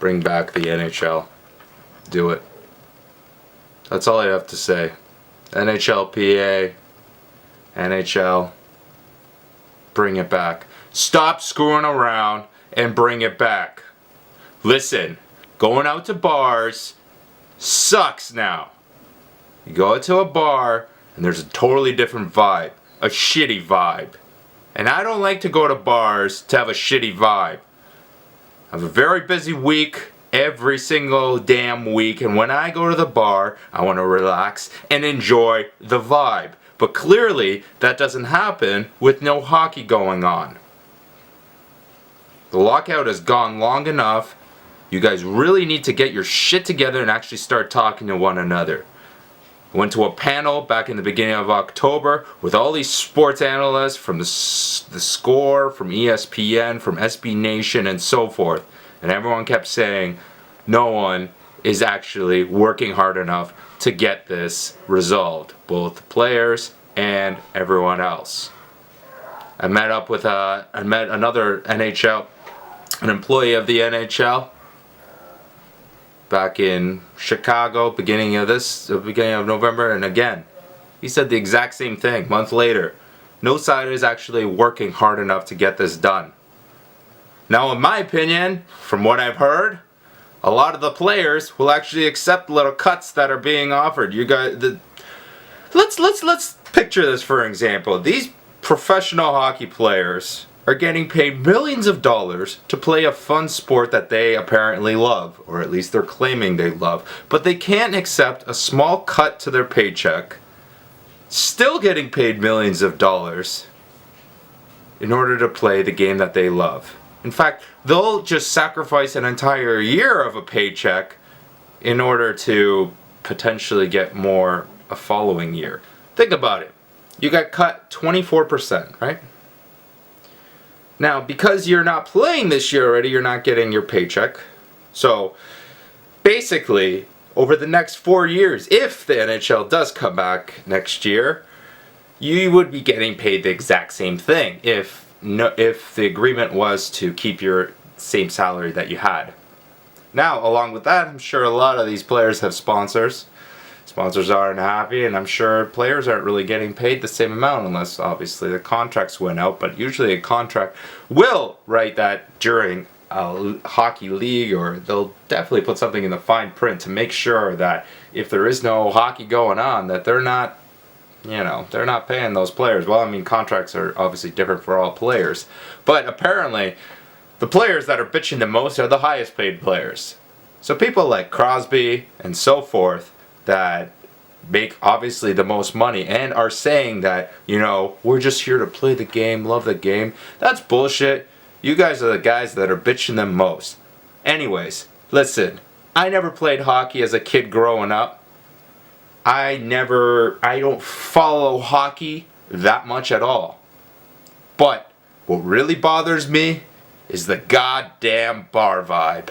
Bring back the NHL. Do it. That's all I have to say. NHLPA, NHL, bring it back. Stop screwing around and bring it back. Listen, going out to bars sucks now. You go out to a bar and there's a totally different vibe. A shitty vibe. And I don't like to go to bars to have a shitty vibe. I have a very busy week every single damn week, and when I go to the bar, I want to relax and enjoy the vibe. But clearly, that doesn't happen with no hockey going on. The lockout has gone long enough. You guys really need to get your shit together and actually start talking to one another. I went to a panel back in the beginning of October with all these sports analysts from the Score, from ESPN, from SB Nation, and so forth. And everyone kept saying no one is actually working hard enough to get this resolved. Both players and everyone else. I met another NHL, an employee of the NHL, back in Chicago, beginning of November, and again, he said the exact same thing. Month later, no side is actually working hard enough to get this done. Now, in my opinion, from what I've heard, a lot of the players will actually accept little cuts that are being offered. You guys, let's picture this for example. These professional hockey players are getting paid millions of dollars to play a fun sport that they apparently love, or at least they're claiming they love, but they can't accept a small cut to their paycheck, still getting paid millions of dollars in order to play the game that they love. In fact, they'll just sacrifice an entire year of a paycheck in order to potentially get more a following year. Think about it. You got cut 24%, right? Now, because you're not playing this year already, you're not getting your paycheck. So, basically, over the next 4 years, if the NHL does come back next year, you would be getting paid the exact same thing if the agreement was to keep your same salary that you had. Now, along with that, I'm sure a lot of these players have sponsors. Sponsors aren't happy, and I'm sure players aren't really getting paid the same amount unless obviously the contracts went out, but usually a contract will write that during a hockey league, or they'll definitely put something in the fine print to make sure that if there is no hockey going on, that they're not paying those players. Well, I mean, contracts are obviously different for all players, but apparently the players that are bitching the most are the highest paid players. So people like Crosby and so forth that make obviously the most money and are saying that, we're just here to play the game, love the game. That's bullshit. You guys are the guys that are bitching the most. Anyways, listen, I never played hockey as a kid growing up. I don't follow hockey that much at all. But what really bothers me is the goddamn bar vibe.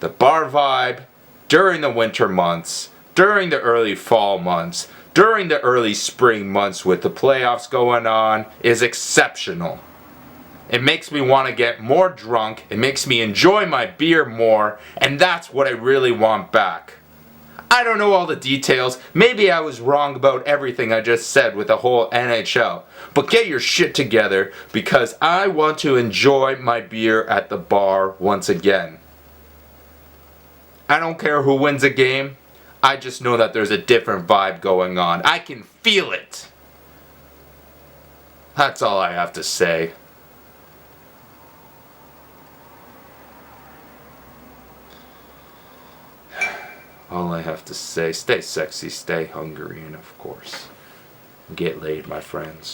The bar vibe during the winter months, during the early fall months, during the early spring months with the playoffs going on is exceptional. It makes me want to get more drunk, it makes me enjoy my beer more, and that's what I really want back. I don't know all the details, maybe I was wrong about everything I just said with the whole NHL, but get your shit together because I want to enjoy my beer at the bar once again. I don't care who wins a game. I just know that there's a different vibe going on. I can feel it. That's all I have to say. All I have to say, stay sexy, stay hungry, and of course, get laid, my friends.